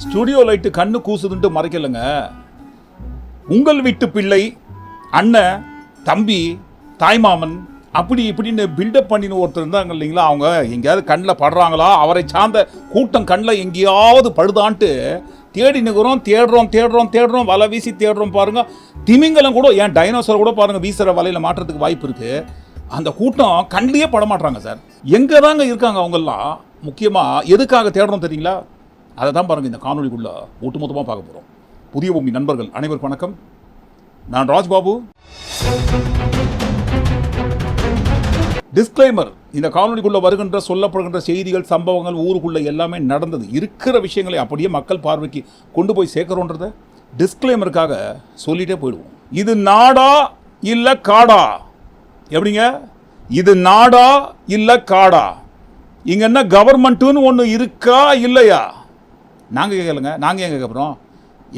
Studio light கண்ணு கூசுதுன்ட்டு மறைக்கலைங்க. உங்கள் வீட்டு பிள்ளை, அண்ணன், தம்பி, தாய்மாமன் அப்படி இப்படின்னு பில்டப் பண்ணின்னு ஒருத்தர் இருந்தாங்க இல்லைங்களா, அவங்க எங்கேயாவது கண்ணில் படுறாங்களா, அவரை சார்ந்த கூட்டம் கண்ணில் எங்கேயாவது படுதான்ட்டு தேடி நிற்கிறோம், தேடுறோம், வலை வீசி தேடுறோம். பாருங்க, திமிங்கலம் கூட, ஏன் டைனோசர் கூட பாருங்க வீசுகிற வலையில் மாட்டுறதுக்கு வாய்ப்பு இருக்கு. அந்த கூட்டம் கண்ணிலேயே படமாட்டுறாங்க சார். எங்கே தாங்க இருக்காங்க அவங்கெல்லாம்? முக்கியமாக எதுக்காக தேடுறோம் தெரியுங்களா? அதை தான் பாருங்கள் இந்த காணொலிக்குள்ளே ஒட்டுமொத்தமாக பார்க்க போகிறோம். புதிய பூமி நண்பர்கள் அனைவருக்கும் வணக்கம். நான் ராஜ்பாபு. டிஸ்க்ளைமர்: இந்த காணொலிக்குள்ளே வருகின்ற சொல்லப்படுகின்ற செய்திகள், சம்பவங்கள், ஊருக்குள்ளே எல்லாமே நடந்தது இருக்கிற விஷயங்களை அப்படியே மக்கள் பார்வைக்கு கொண்டு போய் சேர்க்கிறோன்றத டிஸ்க்ளைமருக்காக சொல்லிட்டே போயிடுவோம். இது நாடா இல்லை காடா? எப்படிங்க இது நாடா இல்லை காடா? இங்கே என்ன கவர்மெண்ட்டுன்னு ஒன்று இருக்கா இல்லையா? நாங்கள் கேட்கலங்க. நாங்கள் ஏன் கேட்க போகிறோம்?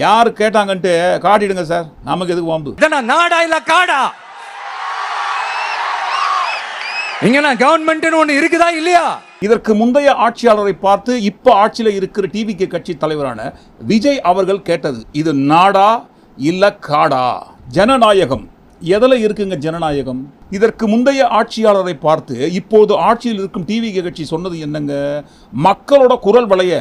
யார் கேட்டாங்கன்ட்டு காட்டிடுங்க சார், நமக்கு எதுக்கு வாம்பு? நாடா இல்லை காடா? இங்க கவர்மெண்ட்னு ஒன்று இருக்குதா இல்லையா? இதற்கு முந்தைய ஆட்சியாளரை பார்த்து இப்ப ஆட்சியில் இருக்கிற டிவிகே கட்சி தலைவரான விஜய் அவர்கள் கேட்டது, இது நாடா இல்ல காடா? ஜனநாயகம் எதில் இருக்குங்க ஜனநாயகம்? இதற்கு முந்தைய ஆட்சியாளரை பார்த்து இப்போது ஆட்சியில் இருக்கும் டிவிகே கட்சி சொன்னது என்னங்க? மக்களோட குரல் வளைய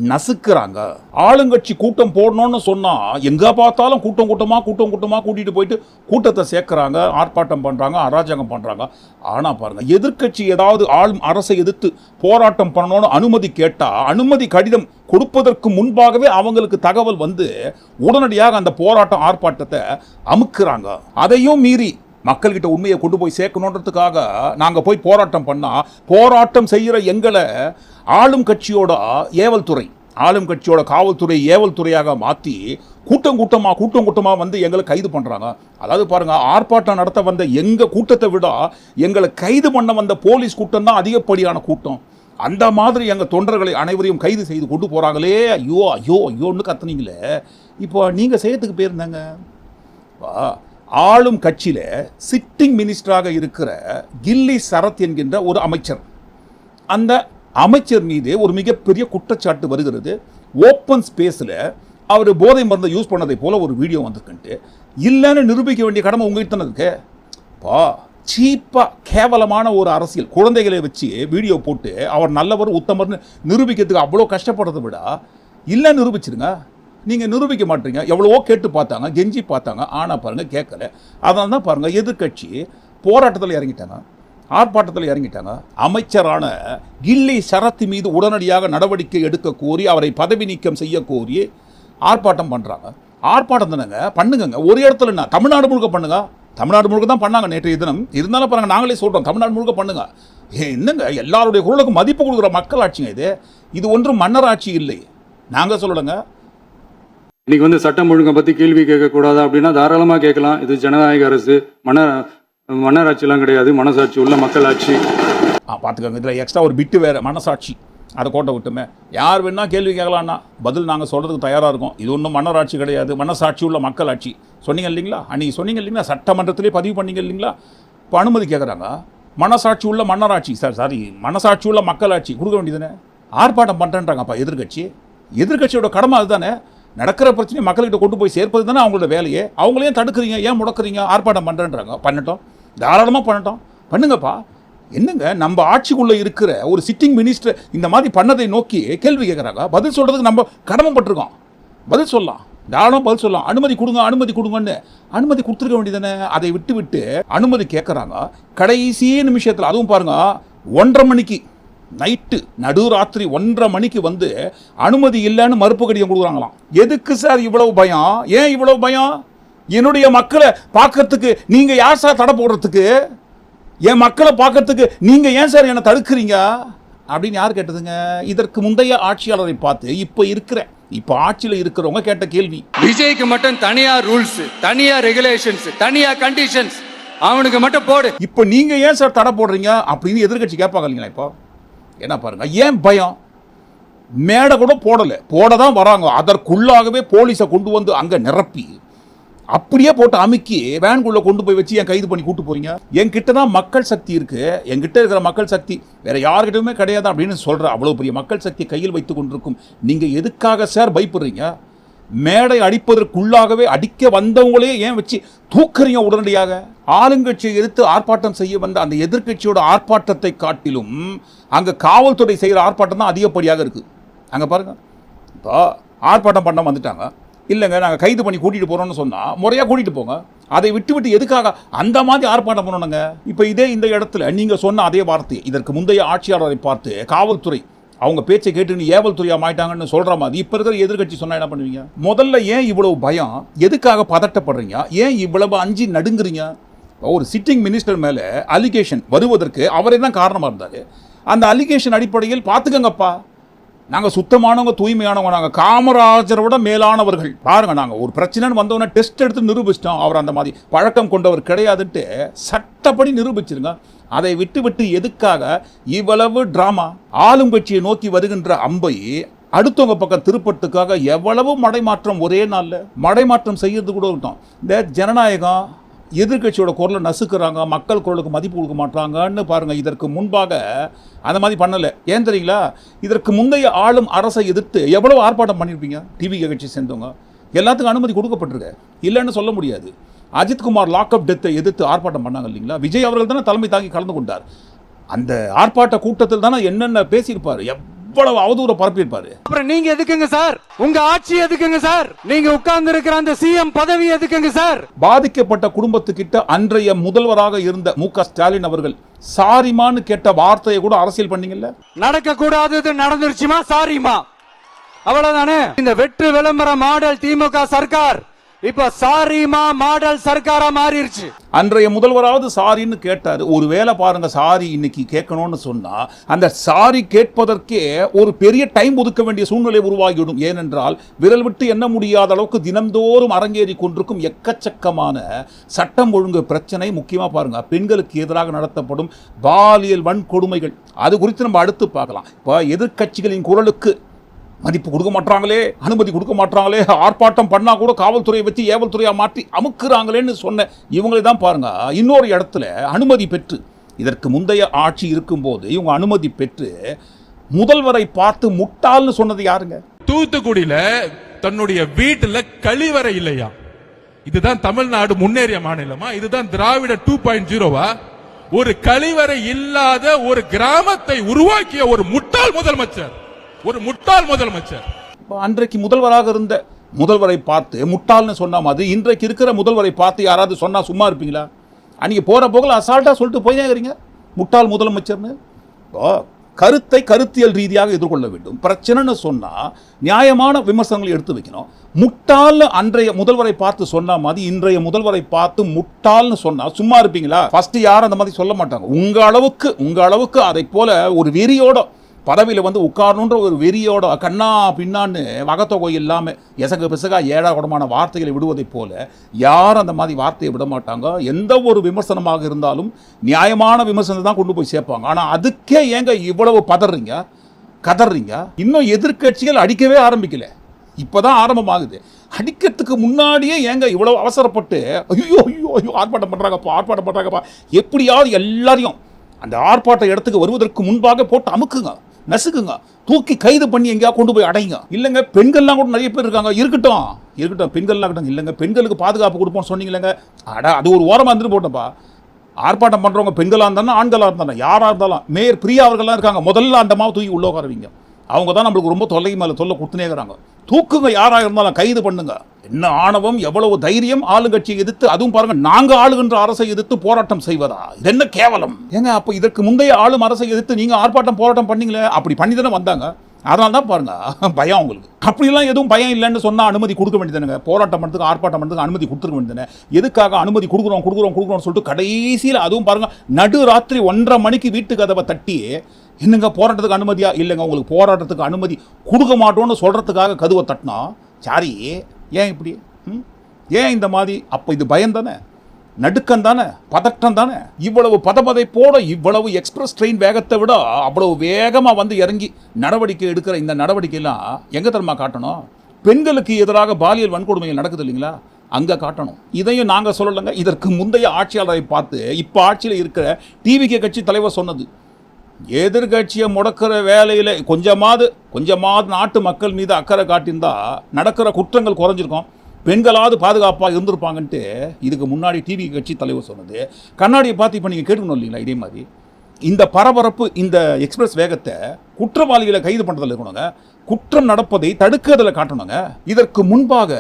நசுக்கிறாங்க. ஆளுங்கட்சி கூட்டம் போடணும்னு சொன்னா எங்க பார்த்தாலும் கூட்டமா கூட்டிட்டு போயிட்டு கூட்டத்தை சேர்க்கிறாங்க, ஆர்ப்பாட்டம் பண்றாங்க, அராஜகம் பண்றாங்க. ஆனா பாருங்க, எதிர்கட்சி ஏதாவது அரசை எதிர்த்து போராட்டம் பண்ணணும்னு அனுமதி கேட்டா, அனுமதி கடிதம் கொடுப்பதற்கு முன்பாகவே அவங்களுக்கு தகவல் வந்து உடனடியாக அந்த போராட்டம் ஆர்ப்பாட்டத்தை அமுக்குறாங்க. அதையும் மீறி மக்கள்கிட்ட உண்மையை கொண்டு போய் சேர்க்கணுன்றதுக்காக நாங்கள் போய் போராட்டம் பண்ணால், போராட்டம் செய்கிற எங்களை ஆளும் கட்சியோட ஏவல் துறை, ஆளும் கட்சியோட காவல்துறை ஏவல் துறையாக மாற்றி கூட்டமாக வந்து எங்களை கைது பண்ணுறாங்க. அதாவது பாருங்கள், ஆர்ப்பாட்டம் நடத்த வந்த எங்கள் கூட்டத்தை விட எங்களை கைது பண்ண வந்த போலீஸ் கூட்டம் தான் அதிகப்படியான கூட்டம். அந்த மாதிரி எங்கள் தொண்டர்களை அனைவரையும் கைது செய்து கொண்டு போகிறாங்களே. ஐயோன்னு கத்துனீங்களே. இப்போ நீங்கள் செய்யறதுக்கு பேர் இருந்தாங்க. ஆளும் கட்சியில் சிட்டிங் மினிஸ்டராக இருக்கிற கில்லி சரத் என்கின்ற ஒரு அமைச்சர், அந்த அமைச்சர் மீது ஒரு மிகப்பெரிய குற்றச்சாட்டு வருகிறது. ஓப்பன் ஸ்பேஸில் அவர் போதை மருந்தை யூஸ் பண்ணதை போல ஒரு வீடியோ வந்துருக்குன்ட்டு இல்லைன்னு நிரூபிக்க வேண்டிய கடமை உங்ககிட்ட தானே இருக்கு. சீப்பாக கேவலமான ஒரு அரசியல், குழந்தைகளை வச்சு வீடியோ போட்டு அவர் நல்லவர் உத்தமர்னு நிரூபிக்கிறதுக்கு அவ்வளோ கஷ்டப்படுறதை விட இல்லைன்னு நிரூபிச்சிருங்க. நீங்கள் நிரூபிக்க மாட்டீங்க. எவ்வளவோ கேட்டு பார்த்தாங்க, கெஞ்சி பார்த்தாங்க, ஆனால் பாருங்கள் கேட்கல. அதனால தான் பாருங்கள் எதிர்கட்சி போராட்டத்தில் இறங்கிட்டாங்க, ஆர்ப்பாட்டத்தில் இறங்கிட்டாங்க. அமைச்சரான கில்லி சரத் மீது உடனடியாக நடவடிக்கை எடுக்க கோரி, அவரை பதவி நீக்கம் செய்ய கோரி ஆர்ப்பாட்டம் பண்ணுறாங்க. ஆர்ப்பாட்டம் தானேங்க, பண்ணுங்க. ஒரு இடத்துல என்ன, தமிழ்நாடு முழுக்க பண்ணுங்க. தமிழ்நாடு முழுக்க தான் பண்ணாங்க நேற்றைய தினம். இருந்தாலும் பாருங்க, நாங்களே சொல்கிறோம், தமிழ்நாடு முழுக்க பண்ணுங்க. என்னங்க, எல்லாருடைய குரலுக்கு மதிப்பு கொடுக்குற மக்கள் ஆட்சிங்க இது. இது ஒன்றும் மன்னர் ஆட்சி இல்லை. நாங்கள் சொல்லலைங்க. இன்னைக்கு வந்து சட்டம் ஒழுங்கை பற்றி கேள்வி கேட்கக்கூடாதா அப்படின்னா தாராளமாக கேட்கலாம். இது ஜனநாயக அரசு, மன்னராட்சிலாம் கிடையாது, மனசாட்சி உள்ள மக்கள் ஆட்சி. பார்த்துக்கோங்க, இதில் எக்ஸ்ட்ரா ஒரு பிட்டு வேறு, மனசாட்சி. அதை கோட்டை விட்டுமே யார் வேணா கேள்வி கேட்கலான்னா பதில் நாங்கள் சொல்கிறதுக்கு தயாராக இருக்கோம். இது ஒன்றும் மன்னராட்சி கிடையாது, மனசாட்சி உள்ள மக்கள் ஆட்சி. சொன்னீங்க இல்லைங்களா, அன்றைக்கி சொன்னீங்க இல்லைங்களா, சட்டமன்றத்திலே பதிவு பண்ணீங்க இல்லைங்களா. இப்போ அனுமதி கேட்குறாங்க. மனசாட்சி உள்ள மன்னராட்சி, சாரி மனசாட்சி உள்ள மக்கள் ஆட்சி கொடுக்க வேண்டியதுதானே. ஆர்ப்பாட்டம் பண்ணுறேன்றாங்கப்பா எதிர்கட்சியோட கடமை அதுதானே. நடக்கிற பிரச்சனையை மக்கள்கிட்ட கொண்டு போய் சேர்ப்பது தானே அவங்களோட வேலையே. அவங்களையும் தடுக்கிறீங்க, ஏன் முடக்கிறீங்க? ஆர்ப்பாட்டம் பண்ணுறேன்றாங்க. பண்ணட்டும், தாராளமாக பண்ணட்டும், பண்ணுங்கப்பா. என்னங்க, நம்ம ஆட்சிக்குள்ளே இருக்கிற ஒரு சிட்டிங் மினிஸ்டர் இந்த மாதிரி பண்ணதை நோக்கி கேள்வி கேட்குறாங்க. பதில் சொல்கிறதுக்கு நம்ம கடமைப்பட்டிருக்கோம். பதில் சொல்லலாம், தாராளமாக பதில் சொல்லலாம். அனுமதி கொடுங்கன்னு அனுமதி கொடுத்துருக்க வேண்டியதானே. அதை விட்டு அனுமதி கேட்குறாங்க கடைசி நிமிஷத்தில். அதுவும் பாருங்க, 1:30 மணிக்கு நைட்டு, நடுராத்திரி 1:30 மணிக்கு வந்து அனுமதி இல்லைன்னு மறுப்பு கடிதம் கொடுக்குறாங்களாம். எதுக்கு சார் இவ்வளவு பயம்? ஏன் இவ்வளவு பயம்? என்னுடைய மக்களை பார்க்கறதுக்கு நீங்கள் யார் சார் தடை போடுறதுக்கு? என் மக்களை பார்க்கறதுக்கு நீங்கள் ஏன் சார் என்னை தடுக்கிறீங்க அப்படின்னு யார் கேட்டதுங்க? இதற்கு முந்தைய ஆட்சியாளரை பார்த்து இப்போ ஆட்சியில் இருக்கிறவங்க கேட்ட கேள்வி. விஜய்க்கு மட்டும் தனியா ரூல்ஸ், தனியா ரெகுலேஷன்ஸ், தனியா கண்டிஷன்ஸ், அவனுக்கு மட்டும் போடு. இப்போ நீங்க ஏன் சார் தடை போடுறீங்க அப்படின்னு எதிர்கட்சி கேட்பாங்க இல்லைங்களா? இப்போ என்ன பாருங்க, ஏன் பயம்? மேடை கூட போடலை, போட தான் வராங்க. அதற்குள்ளாகவே போலீஸை கொண்டு வந்து அங்கே நிரப்பி அப்படியே போட்டு அமுக்கி வேன்குள்ளே கொண்டு போய் வச்சு என் கைது பண்ணி கூட்டு போறீங்க. என்கிட்ட தான் மக்கள் சக்தி இருக்கு, என்கிட்ட இருக்கிற மக்கள் சக்தி வேற யார்கிட்டயுமே கிடையாது அப்படின்னு சொல்ற அவ்வளோ பெரிய மக்கள் சக்தி கையில் வைத்து கொண்டிருக்கும் நீங்க எதுக்காக சார் பயப்படுறீங்க? மேடை அடிப்பதற்குள்ளாகவே அடிக்க வந்தவங்களே ஏன் வச்சு தூக்குறீங்க உடனடியாக? ஆளுங்கட்சியை எதிர்த்து ஆர்ப்பாட்டம் செய்ய வந்த அந்த எதிர்கட்சியோட ஆர்ப்பாட்டத்தை காட்டிலும் அங்க காவல்துறை செய்கிற ஆர்ப்பாட்டம் தான் அதிகப்படியாக இருக்கு. அங்க பாருங்க, இப்போ ஆர்ப்பாட்டம் பண்ண வந்துட்டாங்க, இல்லைங்க நாங்கள் கைது பண்ணி கூட்டிகிட்டு போகிறோம்னு சொன்னால் முறையாக கூட்டிகிட்டு போங்க. அதை விட்டு எதுக்காக அந்த மாதிரி ஆர்ப்பாட்டம் பண்ணணுங்க? இப்போ இதே இந்த இடத்துல நீங்கள் சொன்ன அதே வார்த்தை இதற்கு முந்தைய ஆட்சியாளரை பார்த்து காவல்துறை அவங்க பேச்சை கேட்டு ஏவல் துறையாக மாட்டாங்கன்னு சொல்கிற மாதிரி இப்போ இருக்கிற எதிர்கட்சி சொன்னால் என்ன பண்ணுவீங்க? முதல்ல ஏன் இவ்வளவு பயம்? எதுக்காக பதட்டப்படுறீங்க? ஏன் இவ்வளவு அஞ்சு நடுங்குறீங்க? ஒரு சிட்டிங் மினிஸ்டர் மேலே அலிகேஷன் வருவதற்கு அவரே தான் காரணமாக இருந்தார். அந்த அலிகேஷன் அடிப்படையில் பார்த்துக்கங்கப்பா, நாங்கள் சுத்தமானவங்க, தூய்மையானவங்க, நாங்கள் காமராஜரை விட மேலானவர்கள் பாருங்க, நாங்கள் ஒரு பிரச்சனைன்னு வந்தவொடனே டெஸ்ட் எடுத்து நிரூபிச்சிட்டோம் அவர் அந்த மாதிரி பழக்கம் கொண்டவர் கிடையாதுன்ட்டு சட்டப்படி நிரூபிச்சிருங்க. அதை விட்டு எதுக்காக இவ்வளவு டிராமா? ஆளும் கட்சியை நோக்கி வருகின்ற அம்பை அடுத்தவங்க பக்கம் திருப்பத்துக்காக எவ்வளவு மடைமாற்றம் ஒரே நாளில் மடைமாற்றம் செய்யறது கூட இருக்கட்டும். இந்த ஜனநாயகம் எதிர்கட்சியோட குரலை நசுக்கிறாங்க, மக்கள் குரலுக்கு மதிப்பு கொடுக்க மாட்டாங்கன்னு பாருங்க. இதற்கு முன்பாக அந்த மாதிரி பண்ணலை. ஏன் தெரியுங்களா? இதற்கு முந்தைய ஆளும் அரசை எதிர்த்து எவ்வளவு ஆர்ப்பாட்டம் பண்ணியிருப்பீங்க. டிவி கட்சி சேர்ந்தவங்க எல்லாத்துக்கும் அனுமதி கொடுக்கப்பட்டிருக்கு, இல்லைன்னு சொல்ல முடியாது. அஜித்குமார் லாக்அப் டெத்தை எதிர்த்து ஆர்ப்பாட்டம் பண்ணாங்க இல்லைங்களா? விஜய் அவர்கள் தானே தலைமை தாங்கி கலந்து கொண்டார். அந்த ஆர்ப்பாட்ட கூட்டத்தில் தானே என்னென்ன பேசியிருப்பார், எவ்வளவு அவதூற பரப்பியிருப்பாரு. அப்புறம் நீங்க எதுக்குங்க சார்? உங்க ஆட்சி எதுக்குங்க சார்? நீங்க உட்கார்ந்து இருக்கிற அந்த சிஎம் பதவி எதுக்குங்க சார்? பாதிக்கப்பட்ட குடும்பத்துக்கிட்ட அன்றைய முதல்வராக இருந்த மு.க. ஸ்டாலின் அவர்கள் சாரிமான்னு கேட்ட வார்த்தையை கூட அரசியல் பண்ணீங்கல்ல. நடக்க கூடாதது நடந்துருச்சுமா, சாரிமா, அவ்வளவுதானே. இந்த வெற்று விளம்பர மாடல் திமுக சர்க்கார் இப்ப சாரிமா மாடல் சர்க்காரா மாறிடுச்சு. அன்றைய முதல்வராவது சாரின்னு கேட்டாரு. ஒருவேளை பாருங்க, சாரி இன்னைக்கு கேட்கணும்னு சொன்னா அந்த சாரி கேட்பதற்கே ஒரு பெரிய டைம் ஒதுக்க வேண்டிய சூழ்நிலை உருவாகிவிடும். ஏனென்றால் விரல் விட்டு எண்ண முடியாத அளவுக்கு தினந்தோறும் அரங்கேறி கொண்டிருக்கும் எக்கச்சக்கமான சட்டம் ஒழுங்கு பிரச்சனை. முக்கியமா பாருங்க, பெண்களுக்கு எதிராக நடத்தப்படும் பாலியல் வன்கொடுமைகள், அது குறித்து நம்ம அடுத்து பார்க்கலாம். இப்போ எதிர்கட்சிகளின் குரலுக்கு மதிப்பு கொடுக்க மாட்டாங்களே, அனுமதி கொடுக்க மாட்டாங்களே, ஆர்ப்பாட்டம் பண்ணா கூட காவல்துறையை வச்சு ஏவல் துறையாக மாற்றி அமுக்குறாங்களேன்னு சொன்ன இவங்களை தான் பாருங்க. இன்னொரு இடத்துல அனுமதி பெற்று, இதற்கு முந்தைய ஆட்சி இருக்கும்போது இவங்க அனுமதி பெற்று முதல்வரை பார்த்து முட்டாள்னு சொன்னது யாருங்க? தூத்துக்குடியில தன்னுடைய வீட்டுல கழிவறை இல்லையா? இதுதான் தமிழ்நாடு முன்னேறிய மாநிலமா? இதுதான் திராவிட 2.0வா? ஒரு கழிவறை இல்லாத ஒரு கிராமத்தை உருவாக்கிய ஒரு முட்டாள் முதலமைச்சர், ஒரு முட்டாள் முதலமைச்சர். அன்றைக்கு முதல்வராக இருந்த முதல்வரை பார்த்து முட்டாள்னு சொன்ன மாதிரி இன்றைக்கு இருக்கிற முதல்வரை பார்த்து யாராவது சொன்னா சும்மா இருப்பீங்களா? அன்னைக்கு போற போகல அசால்ட்டா சொல்லிட்டு போய் இருக்கிறீங்க முட்டாள் முதலமைச்சர்னு. கருத்தை கருத்தியல் ரீதியாக எதிர்கொள்ள வேண்டும். பிரச்சனைன்னு சொன்னா நியாயமான விமர்சனங்களை எடுத்து வைக்கணும். முட்டாள்னு அன்றைய முதல்வரை பார்த்து சொன்ன மாதிரி இன்றைய முதல்வரை பார்த்து முட்டாள்னு சொன்னா சும்மா இருப்பீங்களா? ஃபர்ஸ்ட் யாரும் அந்த மாதிரி சொல்ல மாட்டாங்க. உங்க அளவுக்கு அதை போல ஒரு வெறியோட பதவியில் வந்து உட்காரணுன்ற ஒரு வெறியோட கண்ணா பின்னான்னு வகத்தொகை இல்லாமல் எசகு பிசகா ஏழா குடமான வார்த்தைகளை விடுவதைப் போல யாரும் அந்த மாதிரி வார்த்தையை விட மாட்டாங்க. எந்த ஒரு விமர்சனமாக இருந்தாலும் நியாயமான விமர்சனத்தை தான் கொண்டு போய் சேர்ப்பாங்க. ஆனால் அதுக்கே ஏங்க இவ்வளவு கதறீங்க? இன்னும் எதிர்கட்சிகள் அடிக்கவே ஆரம்பிக்கல, இப்போதான் ஆரம்பமாகுது. அடிக்கிறதுக்கு முன்னாடியே ஏங்க இவ்வளவு அவசரப்பட்டு ஐயோ ஆர்ப்பாட்டம் பண்ணுறாங்கப்பா, எப்படியாவது எல்லாரையும் அந்த ஆர்ப்பாட்ட இடத்துக்கு வருவதற்கு முன்பாக போட்டு அமுக்குங்க, நசுக்குங்க, தூக்கி கைது பண்ணி எங்கேயா கொண்டு போய் அடைங்க. இல்லைங்க பெண்கள்லாம் கூட நிறைய பேர் இருக்காங்க, இருக்கட்டும் பெண்கள்லாம் இருக்கட்டும். இல்லைங்க பெண்களுக்கு பாதுகாப்பு கொடுப்போம்னு சொன்னீங்களேங்க, அது ஒரு ஓரமாக இருந்துட்டு போட்டப்பா. ஆர்ப்பாட்டம் பண்ணுறவங்க பெண்களாக இருந்தாலும் ஆண்களாக இருந்தாலும் யாராக இருந்தாலும், மேயர் பிரியா அவர்கள்லாம் இருக்காங்க, முதல்ல அந்த அம்மாவை தூக்கி உள்ள உட்காருவீங்க. அவங்க தான் நம்மளுக்கு ரொம்ப தொல்லை மேலே தொல்லை கொடுத்துனே இருக்கிறாங்க. தூக்குங்க, யாராக இருந்தாலும் கைது பண்ணுங்க. என்ன ஆணவம், எவ்வளவு தைரியம் ஆளுங்கட்சியை எதிர்த்து, அதுவும் பாருங்க நாங்க ஆளுகின்ற அரசை எதிர்த்து போராட்டம் செய்வதா? இது என்ன கேவலம் ஏங்க? அப்ப இதற்கு முந்தைய ஆளும் அரசை எதிர்த்து நீங்க ஆர்ப்பாட்டம் போராட்டம் பண்ணீங்களே, அப்படி பண்ணி தானே வந்தாங்க. அதனால தான் பாருங்க பயம் உங்களுக்கு. அப்படிலாம் எதுவும் பயம் இல்லைன்னு சொன்னா அனுமதி கொடுக்க வேண்டியதானுங்க. போராட்டம் பண்ணுறதுக்கு ஆர்ப்பாட்டம் பண்ணுறதுக்கு அனுமதி கொடுத்துருக்க வேண்டியதானே. எதுக்காக அனுமதி கொடுக்குறோம் சொல்லிட்டு கடைசியில் அதுவும் பாருங்க நடு ராத்திரி 1:30 மணிக்கு வீட்டு கதவை தட்டி என்னங்க போராட்டத்துக்கு அனுமதியா? இல்லைங்க உங்களுக்கு போராட்டத்துக்கு அனுமதி கொடுக்க மாட்டோம்னு சொல்றதுக்காக கதவை தட்டினா சாரி. ஏன் இப்படி? ஏன் இந்த மாதிரி? அப்போ இது பயம் தானே, நடுக்கம் தானே, பதட்டம் தானே. இவ்வளவு பதபதைப்போட இவ்வளவு எக்ஸ்பிரஸ் ட்ரெயின் வேகத்தை விட அவ்வளவு வேகமாக வந்து இறங்கி நடவடிக்கை எடுக்கிற இந்த நடவடிக்கையெல்லாம் எங்கே தெரியுமா காட்டணும்? பெண்களுக்கு எதிராக பாலியல் வன்கொடுமைகள் நடக்குது இல்லைங்களா, அங்கே காட்டணும். இதையும் நாங்கள் சொல்லலைங்க, இதற்கு முந்தைய ஆட்சியாளரை பார்த்து இப்போ ஆட்சியில் இருக்கிற டிவிகே கட்சி தலைவர் சொன்னது, எதிர்கட்சியை முடக்கிற வேலையில் கொஞ்சமாவது நாட்டு மக்கள் மீது அக்கறை காட்டியிருந்தா நடக்கிற குற்றங்கள் குறைஞ்சிருக்கும், பெண்களாவது பாதுகாப்பாக இருந்திருப்பாங்கன்ட்டு இதுக்கு முன்னாடி டிவி கட்சி தலைவர் சொன்னது. கண்ணாடியை பார்த்து இப்போ நீங்கள் கேட்கணும் இல்லைங்களா? இதே மாதிரி இந்த பரபரப்பு, இந்த எக்ஸ்பிரஸ் வேகத்தை குற்றவாளிகளை கைது பண்ணுறதில் இருக்கணுங்க, குற்றம் நடப்பதை தடுக்கிறதில் காட்டணுங்க. இதற்கு முன்பாக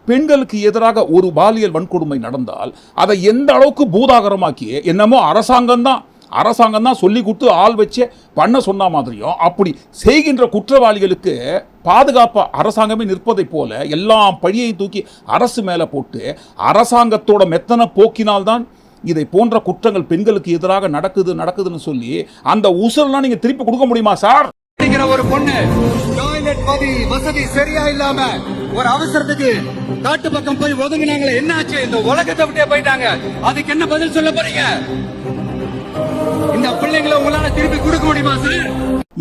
பெண்களுக்கு எதிராக ஒரு பாலியல் வன்கொடுமை நடந்தால் அதை எந்த அளவுக்கு பூதாகரமாக்கி என்னமோ அரசாங்கம் தான் சொல்லி கொடுத்து ஆள் வச்சு பண்ண சொன்ன மாதிரியும் அப்படி செய்கின்ற குற்றவாளிகளுக்கு பாதுகாப்பாக அரசாங்கமே நிற்பதை போல எல்லா பழியையும் தூக்கி அரசு மேலே போட்டு அரசாங்கத்தோட மெத்தனை போக்கினால்தான் இதை போன்ற குற்றங்கள் பெண்களுக்கு எதிராக நடக்குதுன்னு சொல்லி அந்த உசுரெல்லாம் நீங்க திருப்பி கொடுக்க முடியுமா சார்? ஒரு பொண்ணு டாய்லெட் வசதி சரியா இல்லாம ஒரு அவசரத்துக்கு காட்டு பக்கம் போய் ஒதுங்கினாங்களே, என்ன ஆச்சு? இந்த உலகத்தை விட்டே போயிட்டாங்க. அதுக்கு என்ன பதில் சொல்ல போறீங்க? இந்த பிள்ளைங்களை உங்களால திருப்பி கொடுக்க முடியுமா சார்?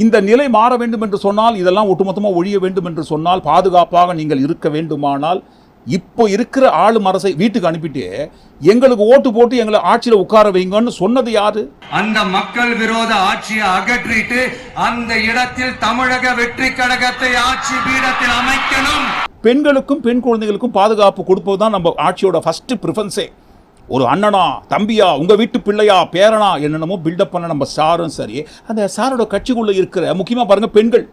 இந்த நிலை மாற வேண்டும் என்று சொன்னால், இதெல்லாம் ஒட்டுமொத்தமாக ஒழிய வேண்டும் என்று சொன்னால், பாதுகாப்பாக நீங்கள் இருக்க வேண்டுமானால் இப்போ இருக்கிற ஆளும் அரசை வீட்டுக்கு அனுப்பிட்டு எங்களுக்கு ஓட்டு போட்டு எங்களை ஆட்சியில் உட்கார வைங்கன்னு சொன்னது யாரு? அந்த மக்கள் விரோத ஆட்சியை அகற்றிட்டு அந்த இடத்தில் தமிழக வெற்றி கழகத்தை ஆட்சி பீடத்தில் அமைக்கணும். பெண்களுக்கும் பெண் குழந்தைகளுக்கும் பாதுகாப்பு கொடுப்பதுதான் நம்ம ஆட்சியோட ஃபர்ஸ்ட் ப்ரிஃபரன்ஸே. ஒரு அண்ணனா, தம்பியா, உங்க வீட்டு பிள்ளையா, பேரனா என்னென்னமோ பில்டப் பண்ண நம்ம சாரும் சரி, அந்த சாரோட கட்சிக்குள்ள இருக்கிற முக்கியமா பாருங்க பெண்கள்,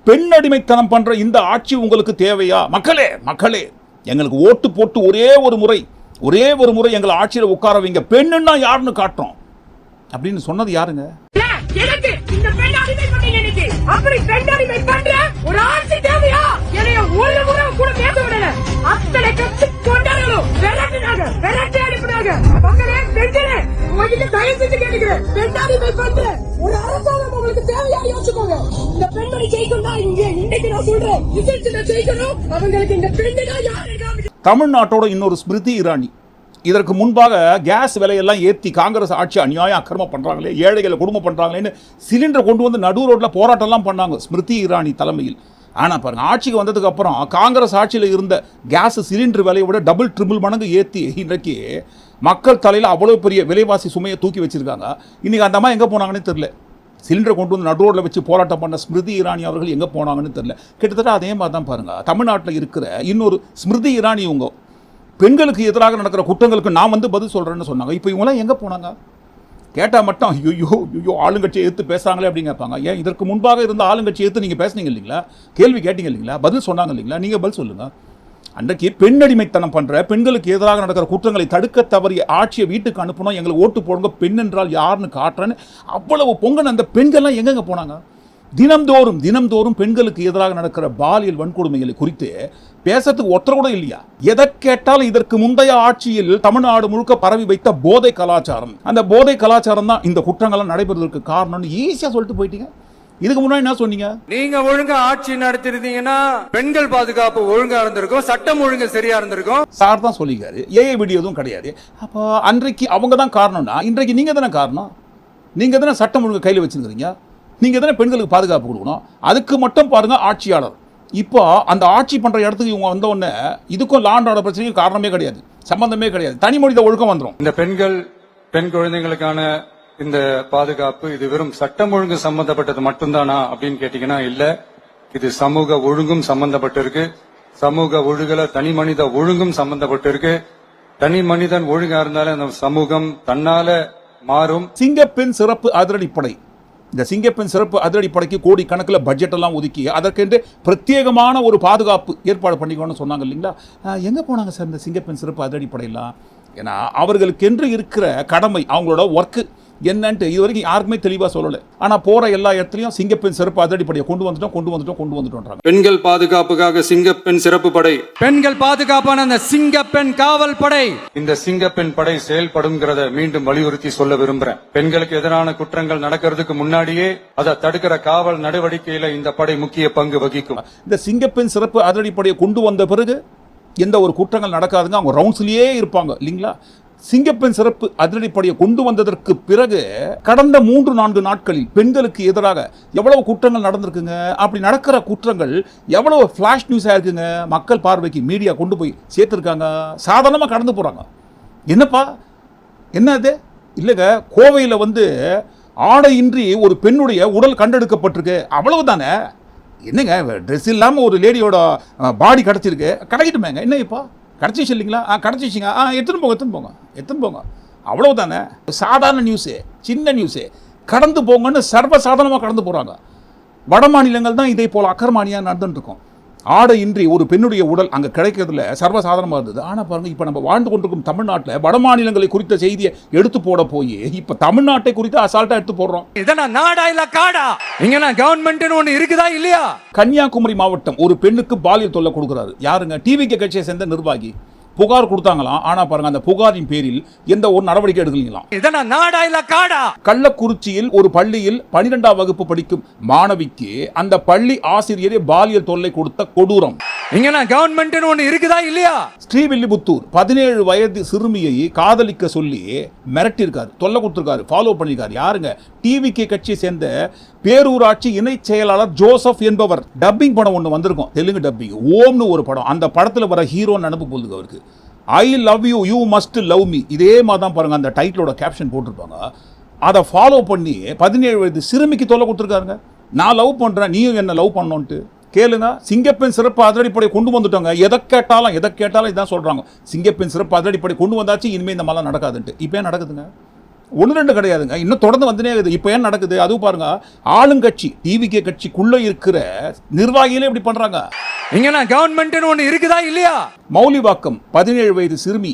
பெண் அடிமைத்தனம் பண்ற இந்த ஆட்சி உங்களுக்கு தேவையா? மக்களே எங்களுக்கு ஓட்டு போட்டு ஒரே ஒரு முறை எங்களை ஆட்சியில் உட்கார வைங்க, பெண்ணுன்னா யாருன்னு காட்டுறோம் அப்படின்னு சொன்னது யாருங்க? அப்படி பெண்ணடிமை பண்ற ஒரு ஆட்சி தேவையா? என்னைய ஒரு முறை கூட பேச விடல. அத்தனை கட்சி கொண்டாடணும், விரட்டி அனுப்பினாங்க. மக்களே, பெண்களே, உங்ககிட்ட தயவு செஞ்சு கேட்டுக்கிறேன், பெண்ணடிமை பண்ற ஒரு அரசாங்கம் உங்களுக்கு தேவையா யோசிச்சுக்கோங்க. இந்த பெண்மணி ஜெயிக்கணும்னா இன்னைக்கு நான் சொல்றேன், ரிசல்ட்ல ஜெயிக்கணும். அவங்களுக்கு இந்த பெண்ணுனா யாரு? தமிழ்நாட்டோட இன்னொரு ஸ்மிருதி இரானி. இதற்கு முன்பாக கேஸ் விலையெல்லாம் ஏற்றி காங்கிரஸ் ஆட்சி அநியாயம் அக்கிரமம் பண்ணுறாங்களே, ஏழைகளை கொடுமை பண்ணுறாங்களேன்னு சிலிண்டரை கொண்டு வந்து நடு ரோட்டில் போராட்டம்லாம் பண்ணாங்க ஸ்மிருதி இரானி தலைமையில். ஆனால் பாருங்கள், ஆட்சிக்கு வந்ததுக்கு அப்புறம் காங்கிரஸ் ஆட்சியில் இருந்த கேஸ் சிலிண்டர் விலையை விட டபுள் ட்ரிபிள் மடங்கு ஏற்றி இன்றைக்கு மக்கள் தலையில் அவ்வளோ பெரிய விலைவாசி சுமையை தூக்கி வச்சிருக்காங்க. இன்றைக்கி அந்த அம்மா எங்கே போனாங்கன்னு தெரியல. சிலிண்டரை கொண்டு வந்து நடு ரோட்டில் வச்சு போராட்டம் பண்ண ஸ்மிருதி இரானி அவர்கள் எங்கே போனாங்கன்னு தெரியல. கிட்டத்தட்ட அதே மாதிரி தான் பாருங்கள், தமிழ்நாட்டில் இருக்கிற இன்னொரு ஸ்மிருதி இரானி இவங்க பெண்களுக்கு எதிராக நடக்கிற குற்றங்களுக்கு நான் வந்து பதில் சொல்கிறேன்னு சொன்னாங்க. இப்போ இவங்களாம் எங்கே போனாங்க கேட்டால் மட்டும் ஐயோ ஆளுங்கட்சியை எடுத்து பேசுகிறாங்களே அப்படின்னு கேட்பாங்க. ஏன் இதற்கு முன்பாக இருந்த ஆளுங்கட்சியை எடுத்து நீங்கள் பேசுனீங்க இல்லைங்களா? கேள்வி கேட்டீங்க இல்லைங்களா? பதில் சொன்னாங்க இல்லைங்களா? நீங்கள் பதில் சொல்லுங்கள். அன்றைக்கு பெண் அடிமைத்தனம் பண்ணுற பெண்களுக்கு எதிராக நடக்கிற குற்றங்களை தடுக்க தவறிய ஆட்சியை வீட்டுக்கு அனுப்பணும், எங்களுக்கு ஓட்டு போடுங்க, பெண் என்றால் யாருன்னு காட்டுறேன்னு அவ்வளவு பொங்கல் அந்த பெண்கள்லாம் எங்கெங்கே போனாங்க? தினம்தோறும் பெண்களுக்கு எதிராக நடக்கிற பாலியல் வன்கொடுமைகளை குறித்து பேசத்துக்கு ஒருத்தர் கூட இல்லையா? எதை கேட்டாலும் இதற்கு முந்தைய ஆட்சியில் தமிழ்நாடு முழுக்க பரவி வைத்த போதை கலாச்சாரம், அந்த போதை கலாச்சாரம் தான் இந்த குற்றங்கள்லாம் நடைபெறுவதற்கு காரணம்னு ஈஸியா சொல்லிட்டு போயிட்டீங்க. இதுக்கு முன்னாடி என்ன சொன்னீங்க? நீங்க ஒழுங்கா ஆட்சி நடத்திருந்தீங்கன்னா பெண்கள் பாதுகாப்பு ஒழுங்கா இருந்திருக்கும், சட்டம் ஒழுங்கு சரியா இருந்திருக்கும். சார் தான் சொல்லிக்காரு, ஏஐ வீடியோ எதுவும் கிடையாது. அப்போ அன்றைக்கு அவங்க தான் காரணம்னா இன்றைக்கு நீங்க தானே காரணம். நீங்க தானே சட்டம் ஒழுங்கு கையில் வச்சிருக்கீங்க, நீங்க தானே பெண்களுக்கு பாதுகாப்பு கொடுக்கணும். அதுக்கு மட்டும் பாருங்க ஆட்சியாளர். இப்போ அந்த ஆட்சி பண்ற இடத்துக்கு இவங்க வந்த உடனே இதுக்கும் லா அண்ட் ஆர்டர் பிரச்சனைக்கும் காரணமே கிடையாது, சம்பந்தமே கிடையாது, தனி மனித ஒழுக்கம் வந்துடும். இந்த பெண் குழந்தைகளுக்கான இந்த பாதுகாப்பு இது வெறும் சட்டம் ஒழுங்கு சம்பந்தப்பட்டது மட்டும்தானா அப்படின்னு கேட்டீங்கன்னா இல்ல, இது சமூக ஒழுங்கும் சம்பந்தப்பட்டிருக்கு. சமூக ஒழுங்குல தனி மனித ஒழுங்கும் சம்பந்தப்பட்டிருக்கு. தனி மனிதன் ஒழுங்கா இருந்தாலும் அந்த சமூகம் தன்னால மாறும். சிங்கப்பெண் சிறப்பு அதிரடிப்படை, இந்த சிங்கப்பெண் சிறப்பு அதிரடிப்படைக்கு கோடி கணக்கில் பட்ஜெட் எல்லாம் ஒதுக்கி அதற்கென்று பிரத்யேகமான ஒரு பாதுகாப்பு ஏற்பாடு பண்ணிக்கணும்னு சொன்னாங்க இல்லைங்களா? எங்கே போனாங்க சார் இந்த சிங்கப்பெண் சிறப்பு அதிரடிப்படையெல்லாம்? ஏன்னா அவர்களுக்கென்று இருக்கிற கடமை, அவங்களோட ஒர்க்கு என்னன்ட்டு இது வரைக்கும் யாருக்குமே தெளிவாக சொல்லலை. ஆனால் போகிற எல்லா இடத்துலையும் சிங்கப்பெண் சிறப்பு அதிரடிப்படையை கொண்டு வந்துட்டோம். பெண்கள் பாதுகாப்புக்காக சிங்கப்பெண் சிறப்பு படை, பெண்கள் பாதுகாப்பான அந்த சிங்கப்பெண் காவல் படை, இந்த சிங்கப்பெண் படை செயல்படுங்கிறத மீண்டும் வலியுறுத்தி சொல்ல விரும்புறேன். பெண்களுக்கு எதிரான குற்றங்கள் நடக்கிறதுக்கு முன்னாடியே அதை தடுக்கிற காவல் நடவடிக்கையில இந்த படை முக்கிய பங்கு வகிக்கும். இந்த சிங்கப்பெண் சிறப்பு அதிரடிப்படையை கொண்டு வந்த பிறகு எந்த ஒரு குற்றங்கள் நடக்காதுங்க, அவங்க ரவுண்ட்ஸ்லயே இருப்பாங்க இல்லைங்களா? சிங்கப்பெண் சிறப்பு அதிரடிப்படையை கொண்டு வந்ததற்கு பிறகு கடந்த 3-4 நாட்களில் பெண்களுக்கு எதிராக எவ்வளவு குற்றங்கள் நடந்திருக்குங்க. அப்படி நடக்கிற குற்றங்கள் எவ்வளவு ஃபிளாஷ் நியூஸ் ஆயிருக்குங்க. மக்கள் பார்வைக்கு மீடியா கொண்டு போய் சேர்த்துருக்காங்க. சாதாரணமாக கடந்து போறாங்க. என்னப்பா என்ன அது இல்லைங்க, கோவையில் வந்து ஆடையின்றி ஒரு பெண்ணுடைய உடல் கண்டெடுக்கப்பட்டிருக்கு, அவ்வளவுதானே. என்னங்க ட்ரெஸ் இல்லாமல் ஒரு லேடியோட பாடி கிடச்சிருக்கு, கிடைக்கட்டுமேங்க. என்ன இப்போ கிடச்சிச்சு இல்லைங்களா? கிடச்சிச்சிங்க, எடுத்துன்னு போங்க அவ்வளவுதானே. சாதாரண நியூஸு, சின்ன நியூஸு, கடந்து போங்கன்னு சர்வசாதாரணமாக கடந்து போகிறாங்க. வட மாநிலங்கள் தான் இதே போல் அக்கர்மானியாக நடந்துட்டு இருக்கும். ஆடையின்றி ஒரு பெண்ணுடைய உடல் அங்கே கிடைக்கிறதுல சர்வசாதாரணமாக இருந்தது. ஆனால் பாருங்கள், இப்போ நம்ம வாழ்ந்து கொண்டிருக்கும் தமிழ்நாட்டில் வட மாநிலங்களை குறித்த செய்தியை எடுத்து போட போய் இப்போ தமிழ்நாட்டை குறித்து அசால்ட்டாக எடுத்து போடுறோம். இதெல்லாம் நாடா இல்ல காடா? இங்க கவர்மெண்ட் ஒண்ணு இருக்குதா இல்லையா? கன்னியாகுமரி மாவட்டம் ஒரு பெண்ணுக்கு பாலியல் தொல்லை கொடுக்குறாரு. யாருங்க? டிவிகே கட்சியை சேர்ந்த நிர்வாகி புகார் கொடுத்தாங்களாம். ஆனா பாருங்க, அந்த புகாரின் பேரில் எந்த ஒரு நடவடிக்கை எடுக்கலீங்களாம். இதெல்லாம் நாடா இல்ல காடா? கள்ளக்குறிச்சியில் ஒரு பள்ளியில் 12ஆம் வகுப்பு படிக்கும் மாணவிக்கு அந்த பள்ளி ஆசிரியரே பாலியல் தொல்லை கொடுத்த கொடூரம். இங்க கவர்மெண்ட் ஒண்ணு இருக்குதா இல்லையா? ஸ்ரீவில்லிபுத்தூர் 17 வயது சிறுமியை காதலிக்க சொல்லி மிரட்டியிருக்காரு, தொல்லை கொடுத்திருக்காரு, ஃபாலோ பண்ணியிருக்காரு. யாருங்க? டிவிகே கட்சியை சேர்ந்த பேரூராட்சி இணை செயலாளர் ஜோசப் என்பவர். டப்பிங் படம் ஒன்று வந்திருக்கும், தெலுங்கு டப்பிங், ஓம்னு ஒரு படம். அந்த படத்தில் வர ஹீரோ நினப்பு போகுது அவருக்கு. I love you, you must love me. இதே மாதிரி தான் பாருங்க அந்த டைட்டிலோட கேப்ஷன் போட்டிருப்பாங்க. அதை ஃபாலோ பண்ணி 17 வயது சிறுமிக்கு தொல்லை கொடுத்துருக்காருங்க. நான் லவ் பண்ணுறேன், நீயும் என்ன லவ் பண்ணோன்ட்டு. கேளுங்க, சிங்கப்பெண் சிறப்பு அதிரடிப்படை கொண்டு வந்துட்டோங்க. எதை கேட்டாலும் இதான் சொல்கிறாங்க. சிங்கப்பெண் சிறப்பு அதிரடிப்படை கொண்டு வந்தாச்சு, இனிமேல் இந்த மாதிரிலாம் நடக்காதுன்ட்டு. இப்போ ஏன் நடக்குதுங்க? 1-2 கிடையாதுங்க, இன்னும் தொடர்ந்து வந்துனே இருக்குது. இப்போ ஏன் நடக்குது? அதுவும் பாருங்க, ஆளுங்கட்சி டிவிகே கட்சிக்குள்ள இருக்கிற நிர்வாகிகளே இப்படி பண்றாங்க. இங்க கவர்மெண்ட் ஒண்ணு இருக்குதா இல்லையா? மௌலிவாக்கம் 17 வயது சிறுமி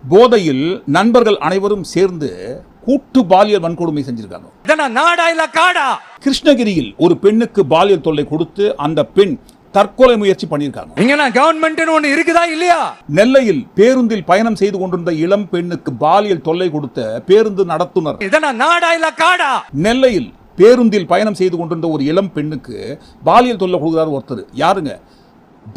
போதையில் நண்பர்கள் அனைவரும் சேர்ந்து கூட்டு பாலியல் வன்கொடுமை செஞ்சிருக்காங்க. இதெல்லாம் நாடா இல்ல காடா? கிருஷ்ணகிரியில் ஒரு பெண்ணுக்கு பாலியல் தொல்லை கொடுத்து அந்த பெண் தற்கொலை முயற்சி பண்ணியிருக்காங்க. இங்க கவர்மெண்ட் ஒண்ணு இருக்குதா இல்லையா? நெல்லையில் பேருந்தில் பயணம் செய்து கொண்டிருந்த இளம் பெண்ணுக்கு பாலியல் தொல்லை கொடுத்த பேருந்து நடத்துனர். இதெல்லாம் நாடா இல்ல காடா? நெல்லையில் பேருந்தில் பயணம் செய்து கொண்டிருந்த ஒரு இளம் பெண்ணுக்கு பாலியல் தொல்லை கொடுக்கிறார் ஒருத்தர். யாருங்க?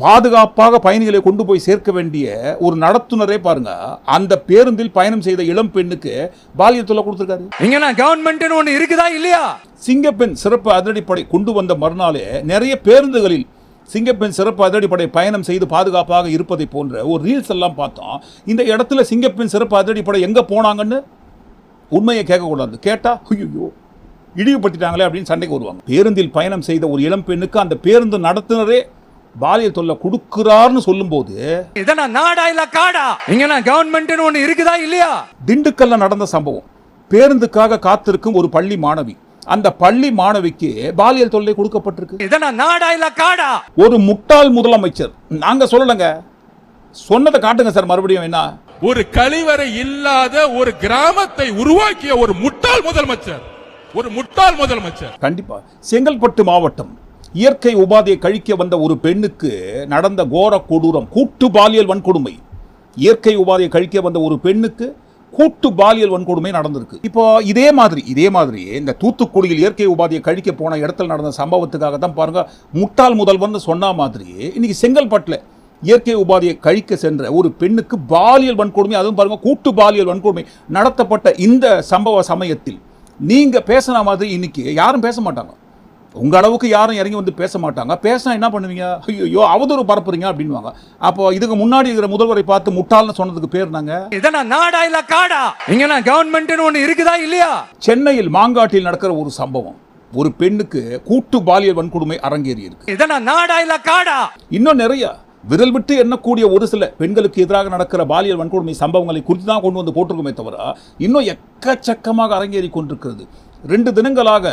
பாதுகாப்பாக பயணிகளை கொண்டு போய் சேர்க்க வேண்டிய ஒரு நடத்துனரே பாருங்க, அந்த பேருந்தில் பயணம் செய்த இளம் பெண்ணுக்கு பாலியல் தொல்லை கொடுத்திருக்காரு. இங்க கவர்மெண்ட் ஒண்ணு இருக்குதா இல்லையா? சிங்கப்பெண் சிறப்பு அதிரடிப்படை கொண்டு வந்த மறுநாளே நிறைய பேருந்துகளில் சிங்கப்பெண் சிறப்பு அதிரடிப்படை பயணம் செய்து பாதுகாப்பாக இருப்பதை போன்ற ஒரு ரீல்ஸ் எல்லாம் பார்த்தோம். இந்த இடத்துல சிங்கப்பெண் சிறப்பு அதிரடிப்படை எங்க போனாங்கன்னு உண்மையை கேட்கக்கூடாது. கேட்டா ஐயோ இழிவுபடுத்திட்டாங்களே அப்படின்னு சண்டைக்கு வருவாங்க. பேருந்தில் பயணம் செய்த ஒரு இளம் பெண்ணுக்கு அந்த பேருந்து நடத்துனரே பாலியல் தொல்லை கொடுக்கிறார்னு சொல்லும் போது இதெல்லாம் நாடா இல்ல காடா? இங்க கவர்மெண்ட் ஒண்ணு இருக்குதா இல்லையா? திண்டுக்கல்ல நடந்த சம்பவம். பேருந்துக்காக காத்திருக்கும் ஒரு பள்ளி மாணவி, அந்த பள்ளி மாணவிக்கு பாலியல் தொல்லை கொடுக்கப்பட்டிருக்கு. இதெல்லாம் நாடா இல்ல காடா? ஒரு முட்டாள் முதலமைச்சர். நாங்க சொல்லலங்க, சொன்னதை காட்டுங்க சார். மறுபடியும் என்ன? ஒரு கழிவறை இல்லாத ஒரு கிராமத்தை உருவாக்கிய ஒரு முட்டாள் முதலமைச்சர், ஒரு முட்டாள் முதலமைச்சர். கண்டிப்பா. செங்கல்பட்டு மாவட்டம் இயற்கை உபாதையை கழிக்க வந்த ஒரு பெண்ணுக்கு நடந்த கோர கொடூரம் கூட்டு பாலியல் வன்கொடுமை. இயற்கை உபாதையை கழிக்க வந்த ஒரு பெண்ணுக்கு கூட்டு பாலியல் வன்கொடுமை நடந்திருக்கு. இப்போ இதே மாதிரி இந்த தூத்துக்குடியில் இயற்கை உபாதையை கழிக்க போன இடத்துல நடந்த சம்பவத்துக்காக தான் பாருங்க, முட்டாள் முதல்வன் சொன்ன மாதிரி இன்னைக்கு செங்கல்பட்டுல இயற்கை உபாதையை கழிக்க சென்ற ஒரு பெண்ணுக்கு பாலியல் வன்கொடுமை, அதுவும் பாருங்க கூட்டு பாலியல் வன்கொடுமை நடத்தப்பட்ட இந்த சம்பவ சமயத்தில் நீங்க பேசின மாதிரி இன்னைக்கு யாரும் பேச மாட்டாங்க. உங்க அளவுக்கு யாரும் இறங்கி வந்து பேச மாட்டாங்க. பேசினா என்ன பண்ணுவீங்க? ஐயோ அவதூறு பரப்புறீங்க அப்படின்வாங்க. அப்போ இதுக்கு முன்னாடி இருக்கிற முதல்வரை பார்த்து முட்டாள்னு சொன்னதுக்கு பேர் நாங்க. இதெல்லாம் நாடா இல்ல காடா? இங்க கவர்மெண்ட் ஒண்ணு இருக்குதா இல்லையா? சென்னையில் மாங்காட்டில் நடக்கிற ஒரு சம்பவம். ஒரு பெண்ணுக்கு கூட்டு பாலியல் வன்கொடுமை அரங்கேறி இருக்கு. இதெல்லாம் நாடா இல்ல காடா? இன்னும் நிறைய விரல் விட்டு எண்ணக்கூடிய ஒரு சில பெண்களுக்கு எதிராக நடக்கிற பாலியல் வன்கொடுமை சம்பவங்களை குறித்து தான் கொண்டு வந்து போட்டிருக்குமே தவிர இன்னும் எக்கச்சக்கமாக அரங்கேறி கொண்டிருக்கிறது. 2 தினங்களாக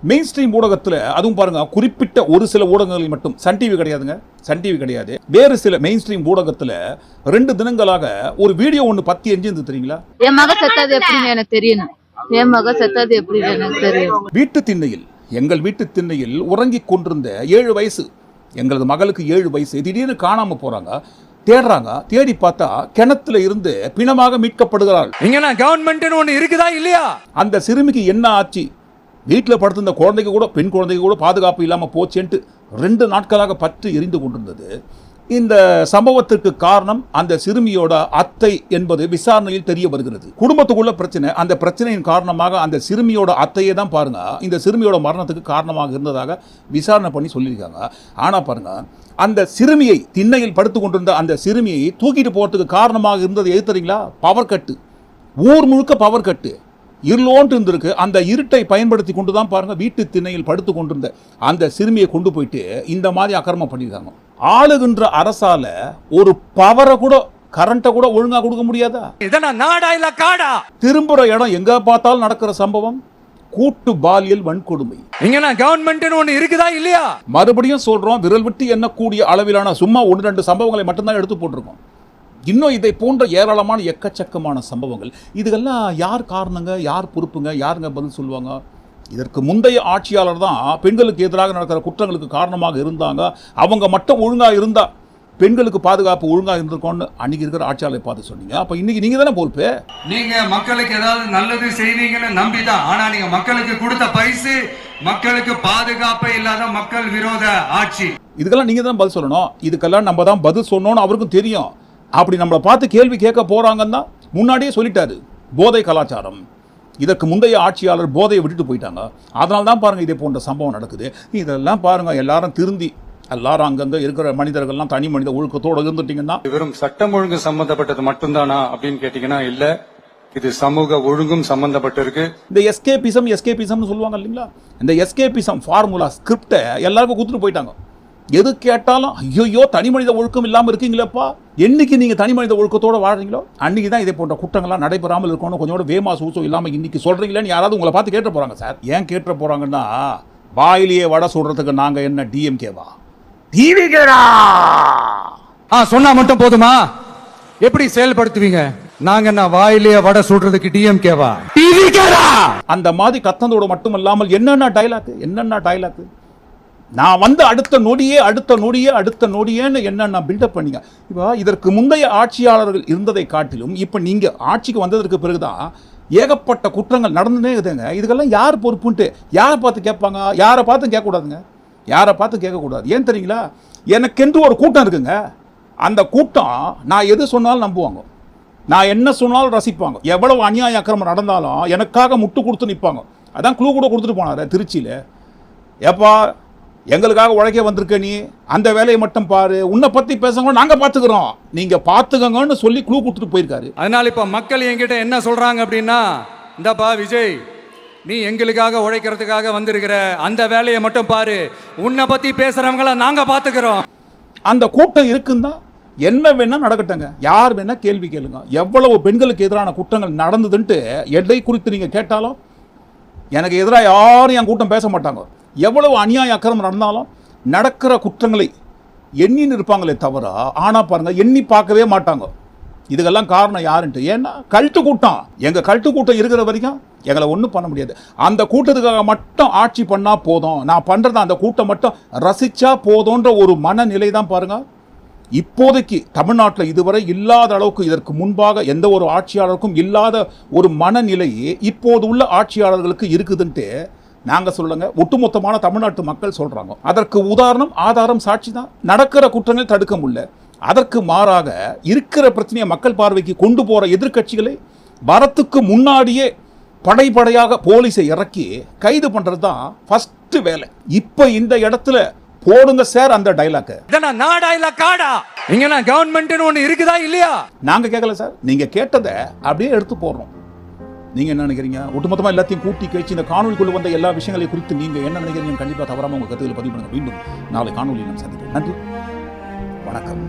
மெயின் ஸ்ட்ரீம் ஊடகத்தில், அதுவும் பாருங்க குறிப்பிட்ட ஒரு சில ஊடகங்களில் மட்டும், சன் டிவி கிடையாதுங்க, சன் டிவி கிடையாது, வேறு சில மெயின் ஸ்ட்ரீம் ஊடகத்தில் 2 தினங்களாக ஒரு வீடியோ ஒன்று பத்தி எஞ்சிருந்து தெரியுங்களா? என் மக செத்தது எப்படின்னு எனக்கு தெரியணும். என் மக செத்தது எப்படி எனக்கு தெரியும். வீட்டு திண்ணையில், எங்கள் வீட்டு திண்ணையில் உறங்கிக் கொண்டிருந்த 7 வயசு எங்களது மகளுக்கு 7 வயசு திடீர்னு காணாம போறாங்க. தேடுறாங்க, தேடி பார்த்தா கிணத்துல இருந்து பிணமாக மீட்கப்படுகிறாள். இங்க கவர்மெண்ட் ஒண்ணு இருக்குதா இல்லையா? அந்த சிறுமிக்கு என்ன ஆச்சு? வீட்டில் படுத்திருந்த குழந்தைக்கு கூட, பெண் குழந்தைக்கு கூட பாதுகாப்பு இல்லாமல் போச்சேன்ட்டு 2 நாட்களாக பற்றி எரிந்து கொண்டிருந்தது. இந்த சம்பவத்திற்கு காரணம் அந்த சிறுமியோட அத்தை என்பது விசாரணையில் தெரிய வருகிறது. குடும்பத்துக்குள்ள பிரச்சனை, அந்த பிரச்சனையின் காரணமாக அந்த சிறுமியோட அத்தையே தான் பாருங்க இந்த சிறுமியோட மரணத்துக்கு காரணமாக இருந்ததாக விசாரணை பண்ணி சொல்லியிருக்காங்க. ஆனா பாருங்க, அந்த சிறுமியை திண்ணையில் படுத்து கொண்டிருந்த அந்த சிறுமியை தூக்கிட்டு போறதுக்கு காரணமாக இருந்தது எது தெரியுங்களா? Power cut. ஊர் முழுக்க பவர் கட்டு, இருளோன்ட்டு இருந்திருக்கு. அந்த இருட்டை பயன்படுத்தி கொண்டு தான் பாருங்க வீட்டு திண்ணையில் படுத்து கொண்டிருந்த அந்த சிறுமியை கொண்டு போயிட்டு இந்த மாதிரி அக்கிரமம் பண்ணியிருக்காங்க. ஆளுகின்ற அரசால ஒரு பவரை கூட, கரண்ட்டை கூட ஒழுங்கா கொடுக்க முடியாதா? இதெல்லாம் நாடா இல்ல காடா? திரும்புற இடம் எங்க பார்த்தாலும் நடக்கிற சம்பவம் கூட்டு பாலியல் வன்கொடுமை. இங்க கவர்மெண்ட் ஒண்ணு இருக்குதா இல்லையா? மறுபடியும் சொல்றோம், விரல் விட்டு எண்ணக்கூடிய அளவிலான சும்மா 1-2 சம்பவங்களை மட்டும்தான் எடுத்து போட்டிருக்கோம். இன்னும் இதை போன்ற ஏராளமான எக்கச்சக்கமான சம்பவங்கள். இதுக்கெல்லாம் யார் காரணங்க, யார் பொறுப்புங்க, யாருங்க பதில் சொல்லுவாங்க? இதற்கு முந்தைய ஆட்சியாளர் தான் பெண்களுக்கு எதிராக நடக்கிற குற்றங்களுக்கு காரணமாக இருந்தாங்க. அவங்க மட்டும் ஒழுங்கா இருந்தா பெண்களுக்கு பாதுகாப்பு ஒழுங்கா இருந்திருக்கோன்னு அன்னைக்கு இருக்கிற ஆட்சியாளரை பார்த்து சொன்னீங்க. அப்ப இன்னைக்கு நீங்க தானே பொறுப்பு. நீங்க மக்களுக்கு ஏதாவது நல்லது செய்வீங்கன்னு நம்பிதான். ஆனா நீங்க மக்களுக்கு கொடுத்த பரிசு மக்களுக்கு பாதுகாப்பே இல்லாத மக்கள் விரோத ஆட்சி. இதுக்கெல்லாம் நீங்க தான் பதில் சொல்லணும். இதுக்கெல்லாம் நம்ம தான் பதில் சொன்னோம்னு அவருக்கும் தெரியும். அப்படி நம்மளை பார்த்து கேள்வி கேட்க போறாங்கன்னா முன்னாடியே சொல்லிட்டாரு, போதை கலாச்சாரம். இதற்கு முந்தைய ஆட்சியாளர் போதையை விட்டுட்டு போயிட்டாங்க. அதனால தான் பாருங்க இதே போன்ற சம்பவம் நடக்குது. இதெல்லாம் பாருங்க எல்லாரும் திருந்தி எல்லாரும் அங்கங்க இருக்கிற மனிதர்கள்லாம் தனி மனித ஒழுக்கத்தோடு இருந்துட்டீங்கன்னா. வெறும் சட்டம் ஒழுங்கு சம்பந்தப்பட்டது மட்டும்தானா அப்படின்னு கேட்டீங்கன்னா இல்ல, இது சமூக ஒழுங்கும் சம்பந்தப்பட்டிருக்கு. இந்த எஸ்கேபிசம் சொல்லுவாங்க இல்லைங்களா, இந்த எஸ்கேபிசம் ஃபார்முலா ஸ்கிரிப்டை எல்லாருக்கும் கொடுத்துட்டு போயிட்டாங்க. எது கேட்டாலும் ஐயோ தனி மனித ஒழுக்கம் இல்லாமல் இருக்கீங்களப்பா, என்னைக்கு நீங்க தனி மனித ஒழுக்கத்தோடு வாழ்றீங்களோ அன்னைக்கு தான் இதே போன்ற குற்றங்கள்லாம் நடைபெறாமல் இருக்கணும். கொஞ்சோட வேமா சூசம் இல்லாமல் இன்னைக்கு சொல்றீங்களேன்னு யாராவது உங்களை பார்த்து கேட்ட போறாங்க. சார் ஏன் கேட்ட போறாங்கன்னா, வாயிலேயே வடை சொல்றதுக்கு நாங்க என்ன டிஎம்கேவா டிவிகேடா? சொன்னா மட்டும் போதுமா? எப்படி செயல்படுத்துவீங்க? நாங்க என்ன வாயிலேயே வடை சொல்றதுக்கு டிஎம்கேவா டிவிகேடா? அந்த மாதிரி கத்தந்தோடு மட்டுமல்லாமல் என்னென்ன டைலாக் நான் வந்து அடுத்த நொடியேன்னு என்னென்ன பில்டப் பண்ணீங்க. இப்போ இதற்கு முந்தைய ஆட்சியாளர்கள் இருந்ததை காட்டிலும் இப்போ நீங்கள் ஆட்சிக்கு வந்ததற்கு பிறகுதான் ஏகப்பட்ட குற்றங்கள் நடந்துனே இருக்குதுங்க. இதுக்கெல்லாம் யார் பொறுப்புன்ட்டு யாரை பார்த்து கேட்பாங்க? யாரை பார்த்து கேட்கக்கூடாதுங்க, யாரை பார்த்து கேட்கக்கூடாது. ஏன் தெரியுங்களா? எனக்கென்று ஒரு கூட்டம் இருக்குங்க. அந்த கூட்டம் நான் எது சொன்னாலும் நம்புவாங்க, நான் என்ன சொன்னாலும் ரசிப்பாங்க. எவ்வளவு அநியாய அக்கிரமம் நடந்தாலும் எனக்காக முட்டு கொடுத்து நிற்பாங்க. அதான் க்ளூ கூட கொடுத்துட்டு போனார் திருச்சியில். எப்பா எங்களுக்காக உழைக்க வந்திருக்க, நீ அந்த வேலையை மட்டும் பாரு, உன்னை பத்தி பேசுங்க, நாங்க பாத்துக்கிறோம், நீங்க பாத்துக்கங்கன்னு சொல்லி க்ளூ கொடுத்துட்டு போயிருக்காரு. அதனால இப்ப மக்கள் என்கிட்ட என்ன சொல்றாங்க அப்படின்னா, இந்தப்பா விஜய், நீ எங்களுக்காக உழைக்கிறதுக்காக வந்திருக்கிற, அந்த வேலையை மட்டும் பாரு, உன்னை பத்தி பேசுறவங்கள நாங்க பாத்துக்கிறோம். அந்த கூட்டம் இருக்குன்னா என்ன வேணா நடக்கட்டுங்க, யார் வேணா கேள்வி கேளுங்க. எவ்வளவு பெண்களுக்கு எதிரான குற்றங்கள் நடந்ததுன்ட்டு எதை குறித்து நீங்க கேட்டாலும் எனக்கு எதிராக யாரும் என் கூட்டம் பேச மாட்டாங்க. எவ்வளவு அநியாய அக்கிரமம் நடந்தாலும் நடக்கிற குற்றங்களை எண்ணின்னு இருப்பாங்களே தவிர, ஆனா பாருங்க எண்ணி பார்க்கவே மாட்டாங்க. இதுக்கெல்லாம் காரணம் யாருன்ட்டு, ஏன்னா கல்ட்டு கூட்டம். எங்க கல்ட்டு கூட்டம் இருக்கிற வரைக்கும் எங்களை ஒன்றும் பண்ண முடியாது. அந்த கூட்டத்துக்காக மட்டும் ஆட்சி பண்ணா போதும், நான் பண்றத அந்த கூட்டம் மட்டும் ரசிச்சா போதும்ன்ற ஒரு மனநிலை தான் பாருங்க இப்போதைக்கு தமிழ்நாட்டில் இதுவரை இல்லாத அளவுக்கு, இதற்கு முன்பாக எந்த ஒரு ஆட்சியாளருக்கும் இல்லாத ஒரு மனநிலையே இப்போது உள்ள ஆட்சியாளர்களுக்கு இருக்குதுன்ட்டு நாங்க சொல்லுங்க, ஒட்டுமொத்தமான தமிழ்நாட்டு மக்கள் சொல்றாங்க. அதற்கு உதாரணம், ஆதாரம், சாட்சி தான். நடக்கிற குற்றங்கள் தடுக்க முடியல. அதற்கு மாறாக இருக்கிற பிரச்சனையை மக்கள் பார்வைக்கு கொண்டு போற எதிர்க்கட்சிகளை வரத்துக்கு முன்னாடியே படையாக போலீஸை இறக்கி கைது பண்றது தான் ஃபர்ஸ்ட் வேலை. இப்ப இந்த இடத்துல போடுங்க சார் அந்த டைலாக். இதெல்லாம் நாடா இல்ல காடா? இங்க கவர்மெண்ட் ஒண்ணு இருக்குதா இல்லையா? நாங்க கேட்கல சார், நீங்க கேட்டதை அப்படியே எடுத்து போடுறோம். நீங்க என்ன நினைக்கிறீங்க? ஒட்டுமொத்தமா எல்லாத்தையும் கூட்டி கழிச்சு இந்த காணொலிக்குள்ள வந்த எல்லா விஷயங்களை குறித்து நீங்க என்ன நினைக்கிறீங்க? கண்டிப்பா தவறாம உங்க கருத்துக்களை பதிவு பண்ணுங்க. மீண்டும் நாளை காணொலியில் நாம் சந்திப்போம். நன்றி, வணக்கம்.